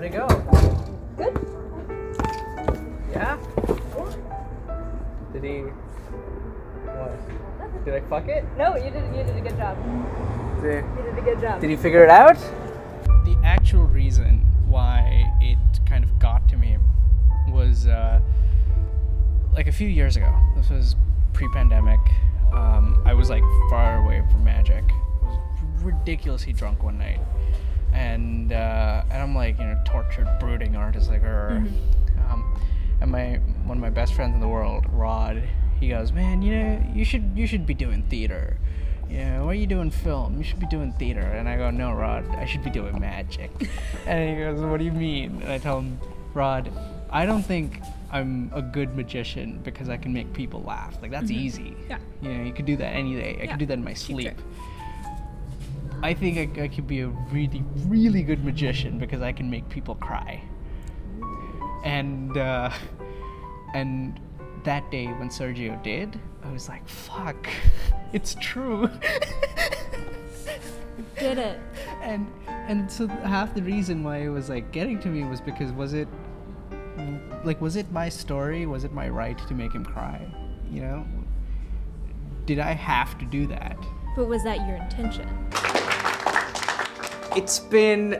it go? Good. Yeah? Did he... What? Did I fuck it? No, you did a good job. You did a good job. Did he figure it out? The actual reason why it kind of got to me was like a few years ago. This was pre-pandemic. I was like far away from magic. I was ridiculously drunk one night, and I'm like, tortured, brooding artist like her. And one of my best friends in the world, Rod, he goes, man, you should be doing theater. Why are you doing film? You should be doing theater. And I go, no, Rod, I should be doing magic. And he goes, what do you mean? And I tell him, Rod, I don't think I'm a good magician because I can make people laugh. Like, that's easy. Yeah. You could do that any day. I could do that in my sleep. I think I could be a really, really good magician because I can make people cry. And that day when Sergio did, I was like, fuck, it's true. Did it. And so half the reason why it was like getting to me was because was it my story? Was it my right to make him cry? Did I have to do that? But was that your intention? It's been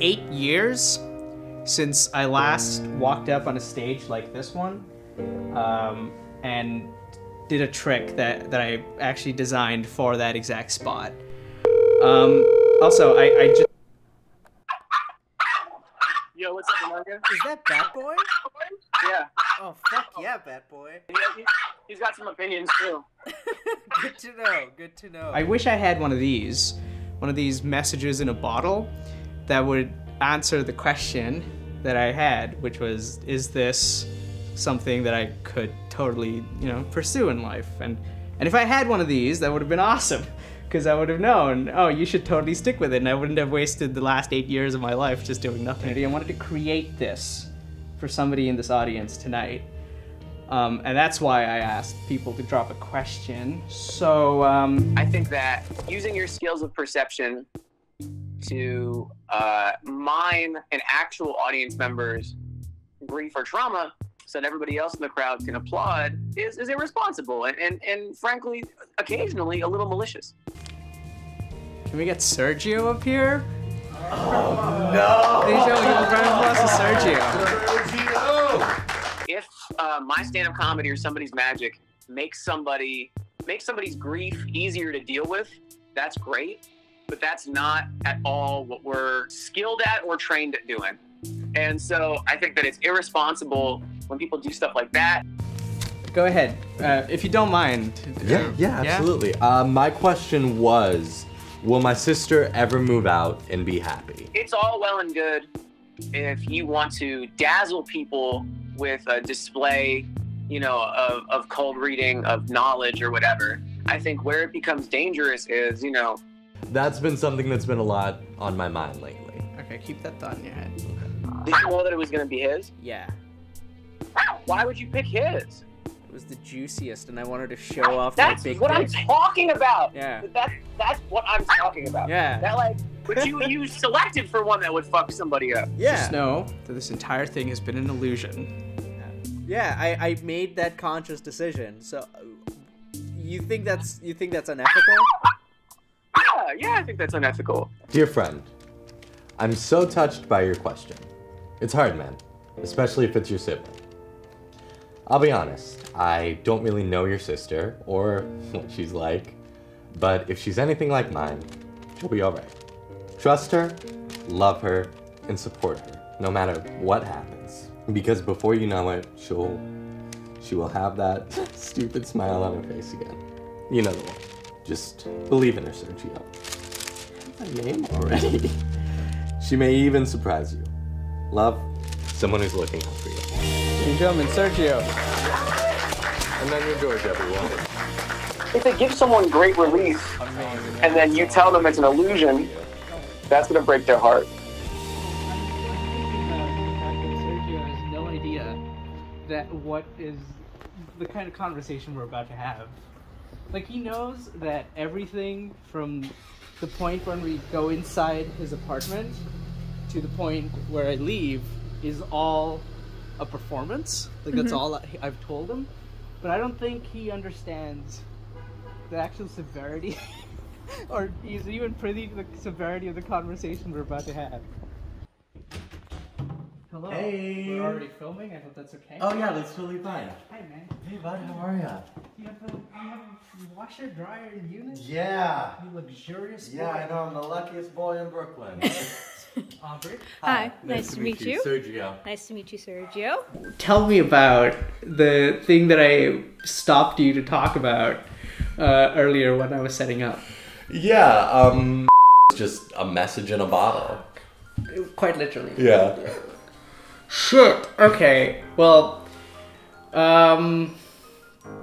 8 years since I last walked up on a stage like this one, and did a trick that I actually designed for that exact spot. Also, I just... Yo, what's up, Annanya? Is that Bat Boy? Yeah. Oh, fuck yeah, Bat Boy. He's got some opinions, too. Good to know. I wish I had one of these messages in a bottle that would answer the question that I had, which was, is this something that I could totally, pursue in life? And if I had one of these, that would have been awesome, because I would have known, oh, you should totally stick with it, and I wouldn't have wasted the last 8 years of my life just doing nothing. I wanted to create this for somebody in this audience tonight. And that's why I asked people to drop a question. So, I think that using your skills of perception to mine an actual audience member's grief or trauma so that everybody else in the crowd can applaud is irresponsible and frankly, occasionally a little malicious. Can we get Sergio up here? Oh, no! Please show me a round of applause to Sergio. If my stand-up comedy or somebody's magic makes somebody's grief easier to deal with, that's great. But that's not at all what we're skilled at or trained at doing. And so I think that it's irresponsible when people do stuff like that. Go ahead, if you don't mind. Yeah, absolutely. My question was, will my sister ever move out and be happy? It's all well and good if you want to dazzle people with a display, of cold reading, of knowledge or whatever. I think where it becomes dangerous is, That's been something that's been a lot on my mind lately. Okay, keep that thought in your head. Did you know that it was going to be his? Yeah. Why would you pick his? It was the juiciest, and I wanted to show off That's my big what dick. I'm talking about. Yeah. That's what I'm talking about. Yeah. But you selected for one that would fuck somebody up. Yeah. Just know that this entire thing has been an illusion. Yeah, I made that conscious decision. So, you think that's unethical? Yeah, I think that's unethical. Dear friend, I'm so touched by your question. It's hard, man, especially if it's your sibling. I'll be honest, I don't really know your sister or what she's like, but if she's anything like mine, she'll be alright. Trust her, love her, and support her, no matter what happens. Because before you know it, she will have that stupid smile on her face again. You know the one. Just believe in her, Sergio. I have my name already. She may even surprise you. Love, someone who's looking out for you. Ladies and gentlemen, Sergio. And then your George, everyone. If it gives someone great relief, and then you tell them it's an illusion, that's going to break their heart. Sergio has no idea that what is the kind of conversation we're about to have. Like, he knows that everything from the point when we go inside his apartment to to the point where I leave is all a performance. Like that's all I've told him. But I don't think he understands the actual severity or he's even privy to the severity of the conversation we're about to have. Hello. Hey. We're already filming. I hope that's okay. Oh yeah, that's totally fine. Hi, man. Hey bud, how are ya? You have a washer dryer unit? Yeah. You luxurious boy. Yeah, I know. I'm the luckiest boy in Brooklyn. Aubrey. Hi, nice to meet you. Sergio. Nice to meet you, Sergio. Tell me about the thing that I stopped you to talk about earlier when I was setting up. Yeah, just a message in a bottle. Quite literally. Yeah. Shit. Okay. Well,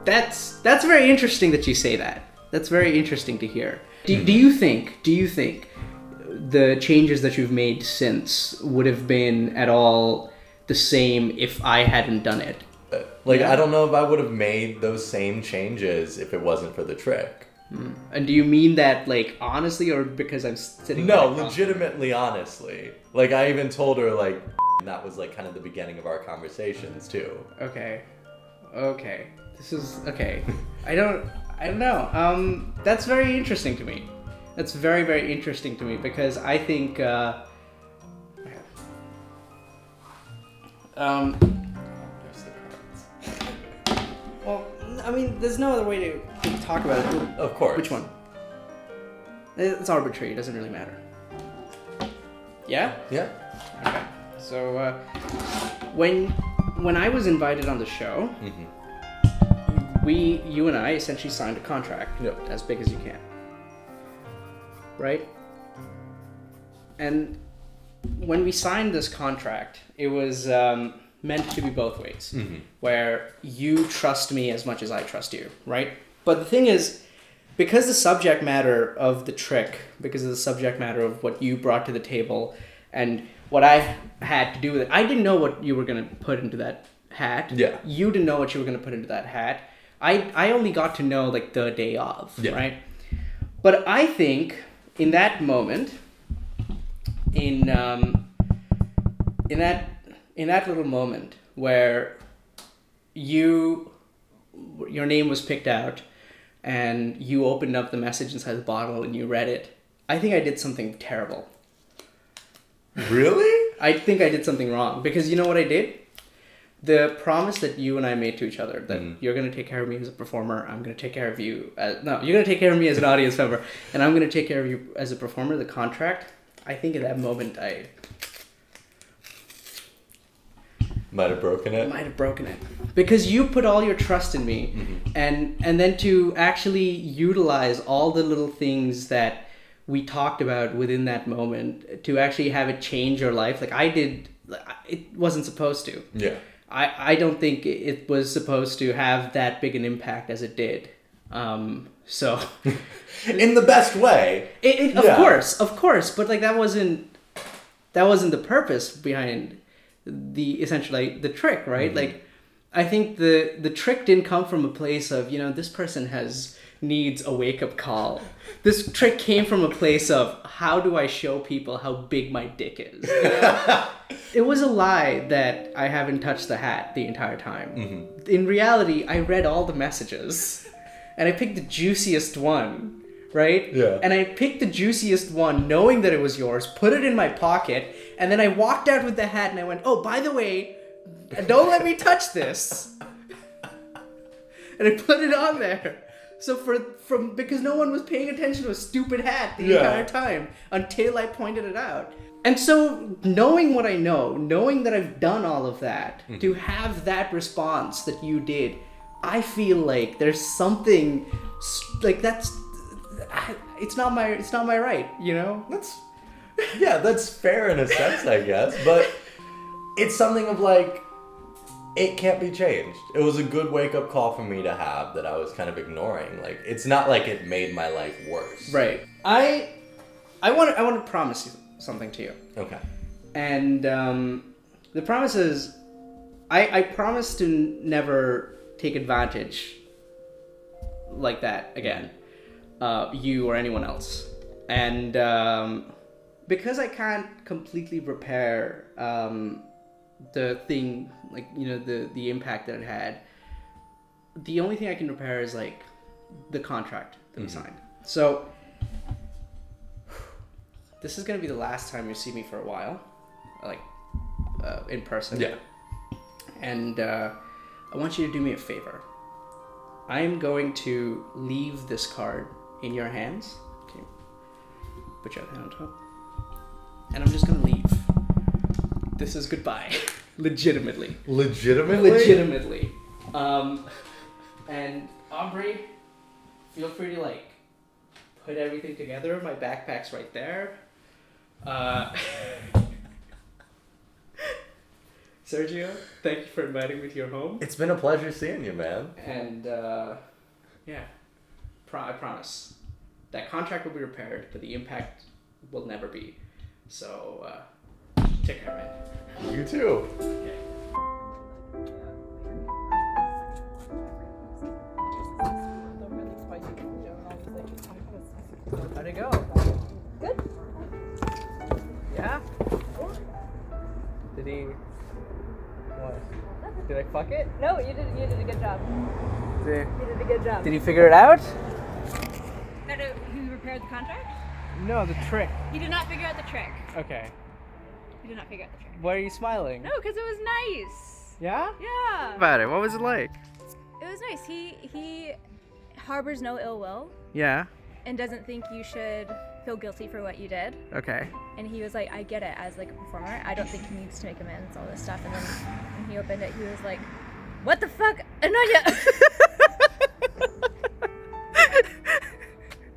that's very interesting that you say that. That's very interesting to hear. Do you think the changes that you've made since would have been at all the same if I hadn't done it? I don't know if I would have made those same changes if it wasn't for the trick. And do you mean that, like, honestly, or because I'm sitting No, right across- legitimately, honestly. Like, I even told her, like, and that was, like, kind of the beginning of our conversations, too. Okay. This is okay. I don't know. That's very interesting to me. That's very, very interesting to me because I think There's the cards. well, I mean, there's no other way to talk about it. Of course. Which one? It's arbitrary. It doesn't really matter. Yeah? Yeah. Okay. So when I was invited on the show, you and I essentially signed a contract. Yep. As big as you can. Right? And when we signed this contract, it was meant to be both ways, where you trust me as much as I trust you, right? But the thing is, because the subject matter of the trick, because of the subject matter of what you brought to the table, and what I had to do with it, I didn't know what you were going to put into that hat. Yeah. You didn't know what you were going to put into that hat. I only got to know, like, the day of, right? But I think in that moment, in that little moment where your name was picked out and you opened up the message inside the bottle and you read it, I think I did something terrible. Really? I think I did something wrong because you know what I did? The promise that you and I made to each other that you're going to take care of me as a performer, I'm going to take care of you you're going to take care of me as an audience member, and I'm going to take care of you as a performer, the contract, I think at that moment I Might have broken it. because you put all your trust in me, and then to actually utilize all the little things that we talked about within that moment to actually have it change your life, like I did, it wasn't supposed to. Yeah. I don't think it was supposed to have that big an impact as it did. So In the best way. Of course, but like that wasn't the purpose behind the essentially the trick, right? Like I think the trick didn't come from a place of, this person needs a wake-up call. This trick came from a place of, how do I show people how big my dick is? It was a lie that I haven't touched the hat the entire time. In reality, I read all the messages and I picked the juiciest one, right? Yeah. And I picked the juiciest one knowing that it was yours, put it in my pocket, and then I walked out with the hat and I went, oh, by the way, don't let me touch this. And I put it on there. So because no one was paying attention to a stupid hat the entire time until I pointed it out. And so knowing what I know, knowing that I've done all of that, to have that response that you did, I feel like there's something like it's not my right, That's fair in a sense, I guess, but it's something of like, it can't be changed. It was a good wake-up call for me to have that I was kind of ignoring. Like, it's not like it made my life worse. Right. I want to promise you something to you. Okay. And the promise is, I promise to never take advantage like that again, you or anyone else. And because I can't completely repair the thing, like, you know, the impact that it had, the only thing I can repair is like the contract that we signed. So this is gonna be the last time you see me for a while, like in person. Yeah. And I want you to do me a favor. I am going to leave this card in your hands. Okay. Put your hand on top. And I'm just gonna leave. This is goodbye. Legitimately. Legitimately? And Aubrey, feel free to like put everything together. My backpack's right there. Sergio, thank you for inviting me to your home. It's been a pleasure seeing you, man. And yeah, I promise that contract will be repaired, but the impact will never be. So take care, man. You too. Okay. How'd it go? Good. Yeah? Did he... What? Did I fuck it? No, you did a good job. You did a good job. Did he figure it out? That he repaired the contract? No, the trick. He did not figure out the trick. Okay. He did not figure out the trick. Why are you smiling? No, because it was nice. Yeah? Yeah. About it. What was it like? It was nice. He harbors no ill will Yeah. and doesn't think you should feel guilty for what you did. Okay. And he was like, I get it as like a performer. I don't think he needs to make amends, all this stuff. And then when he opened it, he was like, what the fuck? Annanya!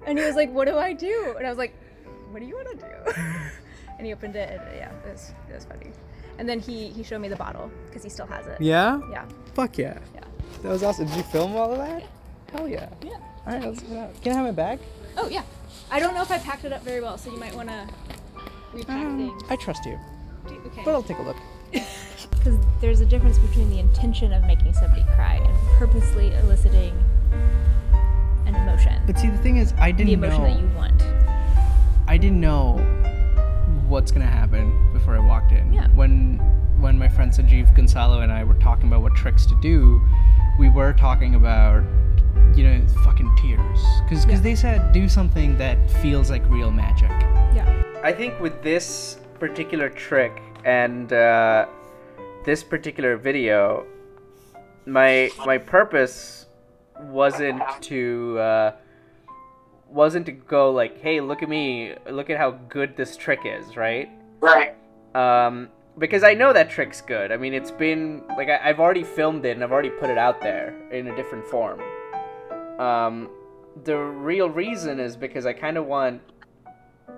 And he was like, what do I do? And I was like, what do you want to do? And he opened it, and yeah, it was funny. And then he showed me the bottle, because he still has it. Yeah? Yeah. Fuck yeah. Yeah. That was awesome. Did you film all of that? Hell yeah. Yeah. Alright, let's get out. Can I have my bag? Oh, yeah. I don't know if I packed it up very well, so you might want to repack things. I trust you. Okay. But I'll take a look. Because there's a difference between the intention of making somebody cry and purposely eliciting an emotion. But see, the thing is, I didn't the emotion know. that you want. I didn't know what's gonna happen before I walked in. Yeah. When my friend Sanjeev Gonzalo and I were talking about what tricks to do, we were talking about, you know, fucking tears. Because they said do something that feels like real magic. Yeah. I think with this particular trick and this particular video, my purpose wasn't to go like, hey, look at me, look at how good this trick is, right? Right. Because I know that trick's good. I mean, it's been like I've already filmed it and I've already put it out there in a different form. The real reason is because I kind of want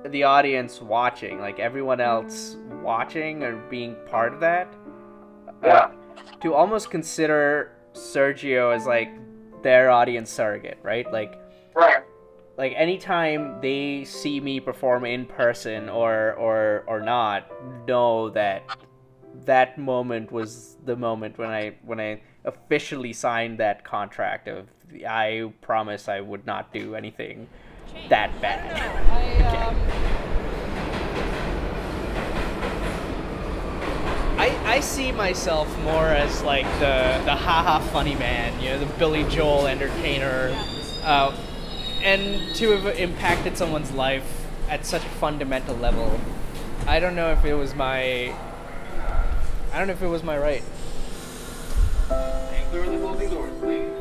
the audience watching, like everyone else watching or being part of that, to almost consider Sergio as like their audience surrogate, right? Like anytime they see me perform in person or not, know that moment was the moment when I officially signed that contract of I promise I would not do anything that bad. I see myself more as like the haha funny man, you know, the Billy Joel entertainer, and to have impacted someone's life at such a fundamental level. I don't know if it was my right. And clear the closing doors, please.